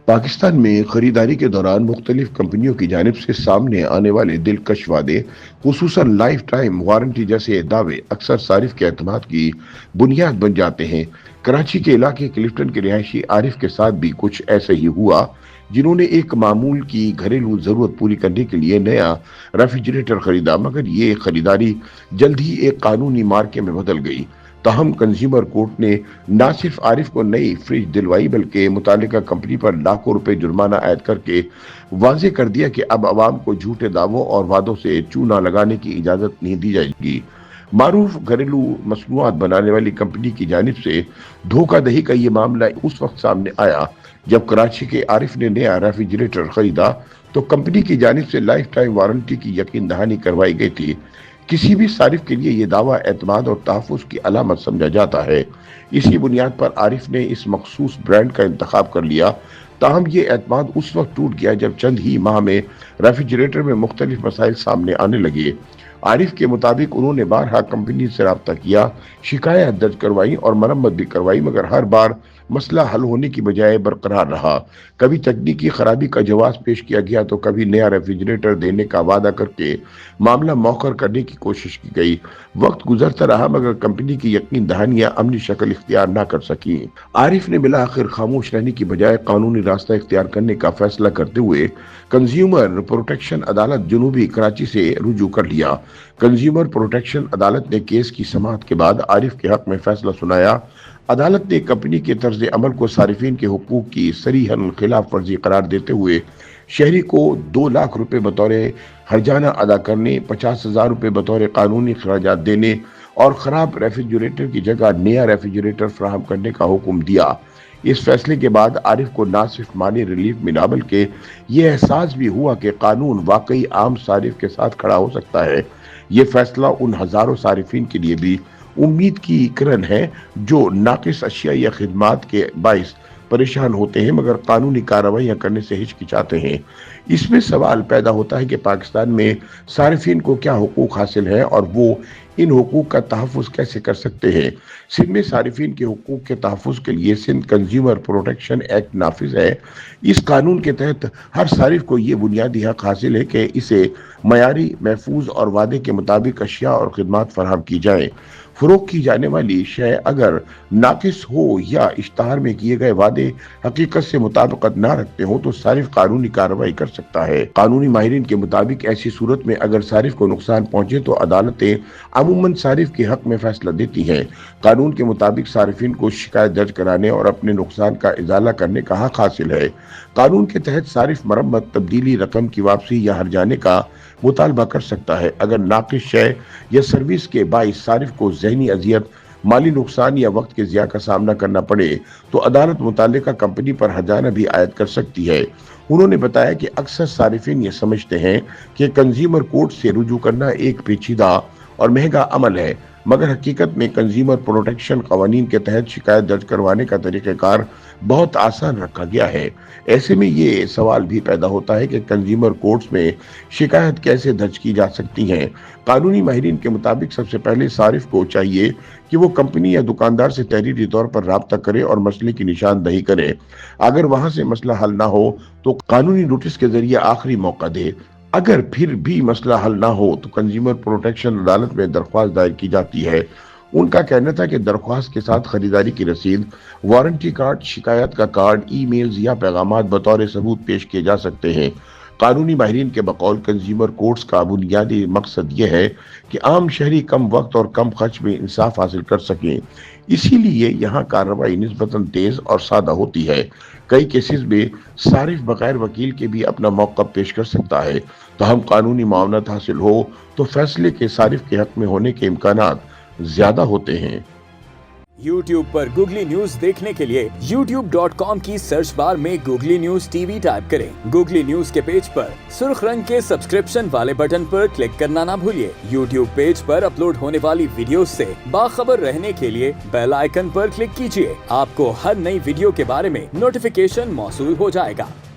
پاکستان میں خریداری کے دوران مختلف کمپنیوں کی جانب سے سامنے آنے والے دلکش وعدے، خصوصاً لائف ٹائم وارنٹی جیسے دعوے اکثر صارف کے اعتماد کی بنیاد بن جاتے ہیں۔ کراچی کے علاقے کلفٹن کے رہائشی عارف کے ساتھ بھی کچھ ایسے ہی ہوا، جنہوں نے ایک معمول کی گھریلو ضرورت پوری کرنے کے لیے نیا ریفریجریٹر خریدا، مگر یہ خریداری جلد ہی ایک قانونی مارکے میں بدل گئی۔ تاہم کنزیومر کورٹ نے نہ صرف عارف کو نئی فریج دلوائی بلکہ متعلقہ کمپنی پر لاکھوں روپے جرمانہ عائد کر کے واضح کر دیا کہ اب عوام کو جھوٹے دعووں اور وعدوں سے چونا لگانے کی اجازت نہیں دی جائے گی۔ معروف گھریلو مصنوعات بنانے والی کمپنی کی جانب سے دھوکہ دہی کا یہ معاملہ اس وقت سامنے آیا جب کراچی کے عارف نے نیا ریفریجریٹر خریدا تو کمپنی کی جانب سے لائف ٹائم وارنٹی کی یقین دہانی کروائی گئی تھی۔ کسی بھی صارف کے لیے یہ دعویٰ اعتماد اور تحفظ کی علامت سمجھا جاتا ہے۔ اسی بنیاد پر عارف نے اس مخصوص برانڈ کا انتخاب کر لیا۔ تاہم یہ اعتماد اس وقت ٹوٹ گیا جب چند ہی ماہ میں ریفریجریٹر میں مختلف مسائل سامنے آنے لگے۔ عارف کے مطابق انہوں نے بارہا کمپنی سے رابطہ کیا، شکایت درج کروائی اور مرمت بھی کروائی، مگر ہر بار مسئلہ حل ہونے کی بجائے برقرار رہا۔ کبھی تکنیکی خرابی کا جواز پیش کیا گیا تو کبھی نیا ریفریجریٹر دینے کا وعدہ کر کے معاملہ مؤخر کرنے کی کوشش کی گئی۔ وقت گزرتا رہا مگر کمپنی کی یقین دہانیاں عملی شکل اختیار نہ کر سکیں۔ عارف نے بالآخر خاموش رہنے کی بجائے قانونی راستہ اختیار کرنے کا فیصلہ کرتے ہوئے کنزیومر پروٹیکشن عدالت جنوبی کراچی سے رجوع کر لیا۔ کنزیومر پروٹیکشن عدالت نے کیس کی سماعت کے بعد عارف کے حق میں فیصلہ سنایا۔ عدالت نے کمپنی کے طرز عمل کو صارفین کے حقوق کی صریحاً خلاف ورزی قرار دیتے ہوئے شہری کو 2 لاکھ روپے بطور ہرجانہ ادا کرنے، 50,000 روپے بطور قانونی اخراجات دینے اور خراب ریفریجریٹر کی جگہ نیا ریفریجریٹر فراہم کرنے کا حکم دیا۔ اس فیصلے کے بعد عارف کو نہ صرف مالی ریلیف ملا بلکہ یہ احساس بھی ہوا کہ قانون واقعی عام صارف کے ساتھ کھڑا ہو سکتا ہے۔ یہ فیصلہ ان ہزاروں صارفین کے لیے بھی امید کی کرن ہے جو ناقص اشیاء یا خدمات کے باعث پریشان ہوتے ہیں مگر قانونی کارروائیاں کرنے سے ہچکچاتے ہیں۔ اس میں سوال پیدا ہوتا ہے کہ پاکستان میں صارفین کو کیا حقوق حاصل ہیں اور وہ ان حقوق کا تحفظ کیسے کر سکتے ہیں۔ سندھ میں صارفین کے حقوق کے تحفظ کے لیے سندھ کنزیومر پروٹیکشن ایکٹ نافذ ہے۔ اس قانون کے تحت ہر صارف کو یہ بنیادی حق حاصل ہے کہ اسے معیاری، محفوظ اور وعدے کے مطابق اشیاء اور خدمات فراہم کی جائیں۔ فروخت کی جانے والی شے اگر ناقص ہو یا اشتہار میں کیے گئے وعدے حقیقت سے مطابقت نہ رکھتے ہوں تو صارف قانونی کارروائی کر سکتا ہے۔ قانونی ماہرین کے مطابق ایسی صورت میں اگر صارف کو نقصان پہنچے تو عدالتیں عموماً صارف کے حق میں فیصلہ دیتی ہیں۔ قانون کے مطابق صارفین کو شکایت درج کرانے اور اپنے نقصان کا ازالہ کرنے کا حق حاصل ہے۔ قانون کے تحت صارف مرمت، تبدیلی، رقم کی واپسی یا ہرجانے کا مطالبہ کر سکتا ہے۔ اگر ناقص شے یا سروس کے باعث صارف کو ذہنی اذیت، مالی نقصان یا وقت کے ضیاع کا سامنا کرنا پڑے تو عدالت متعلقہ کمپنی پر ہرجانہ بھی عائد کر سکتی ہے۔ انہوں نے بتایا کہ اکثر صارفین یہ سمجھتے ہیں کہ کنزیومر کورٹ سے رجوع کرنا ایک پیچیدہ اور مہنگا عمل ہے، مگر حقیقت میں کنزیومر پروٹیکشن قوانین کے تحت شکایت درج کروانے کا طریقہ کار بہت آسان رکھا گیا ہے۔ ایسے میں یہ سوال بھی پیدا ہوتا ہے کہ کنزیومر کورٹس میں شکایت کیسے درج کی جا سکتی ہیں۔ قانونی ماہرین کے مطابق سب سے پہلے صارف کو چاہیے کہ وہ کمپنی یا دکاندار سے تحریری طور پر رابطہ کرے اور مسئلے کی نشاندہی کرے۔ اگر وہاں سے مسئلہ حل نہ ہو تو قانونی نوٹس کے ذریعے آخری موقع دے۔ اگر پھر بھی مسئلہ حل نہ ہو تو کنزیومر پروٹیکشن عدالت میں درخواست دائر کی جاتی ہے۔ ان کا کہنا تھا کہ درخواست کے ساتھ خریداری کی رسید، وارنٹی کارڈ، شکایت کا کارڈ، ای میلز یا پیغامات بطور ثبوت پیش کیے جا سکتے ہیں۔ قانونی ماہرین کے بقول کنزیومر کورٹس کا بنیادی مقصد یہ ہے کہ عام شہری کم وقت اور کم خرچ میں انصاف حاصل کر سکیں۔ اسی لیے یہاں کارروائی نسبتاً تیز اور سادہ ہوتی ہے۔ کئی کیسز میں صارف بغیر وکیل کے بھی اپنا موقف پیش کر سکتا ہے۔ تاہم قانونی معاونت حاصل ہو تو فیصلے کے صارف کے حق میں ہونے کے امکانات زیادہ ہوتے ہیں۔ YouTube پر گوگلی نیوز دیکھنے کے لیے youtube.com کی سرچ بار میں googly news T V type کریں۔ گوگلی نیوز کے پیج پر سرخ رنگ کے سبسکرپشن والے بٹن پر کلک کرنا نہ بھولیے۔ YouTube پیج پر اپلوڈ ہونے والی ویڈیوز سے باخبر رہنے کے لیے بیل آئیکن پر کلک کیجیے۔ آپ کو ہر نئی ویڈیو کے بارے میں نوٹیفیکیشن موصول ہو جائے گا۔